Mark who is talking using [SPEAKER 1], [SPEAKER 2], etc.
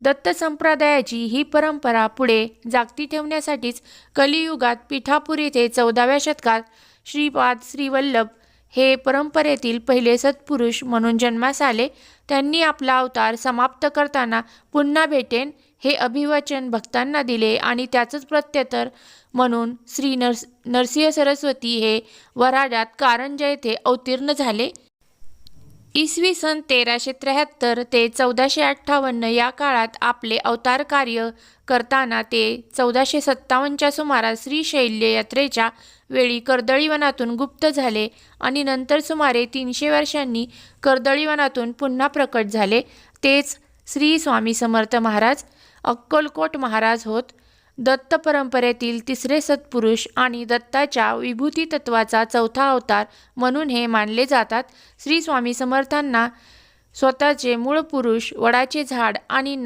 [SPEAKER 1] दत्त संप्रदायाची ही परंपरा पुढे जागती ठेवण्यासाठीच कलियुगात पिठापूर येथे 14व्या शतकात श्रीपाद श्रीवल्लभ हे परंपरेतील पहिले सत्पुरुष म्हणून जन्मास आले. त्यांनी आपला अवतार समाप्त करताना पुन्हा भेटेन हे अभिवचन भक्तांना दिले आणि त्याचंच प्रत्युत्तर म्हणून श्री नरसिंह सरस्वती हे वऱ्हाडात कारंजा येथे अवतीर्ण झाले. इसवी सन 1373 ते 1458 या काळात आपले अवतार कार्य करताना ते 1457च्या सुमारास श्रीशैल्य यात्रेच्या वेळी कर्दळीवनातून गुप्त झाले आणि नंतर सुमारे 300 वर्षांनी कर्दळीवनातून पुन्हा प्रकट झाले. तेच श्री स्वामी समर्थ महाराज अक्कलकोट महाराज होत. दत्त परंपरेतील तिसरे सत्पुरुष आणि दत्ताच्या विभूती तत्वाचा चौथा अवतार म्हणून हे मानले जातात. श्री स्वामी समर्थांना स्वतःचे मूळ पुरुष, वडाचे झाड आणि नाव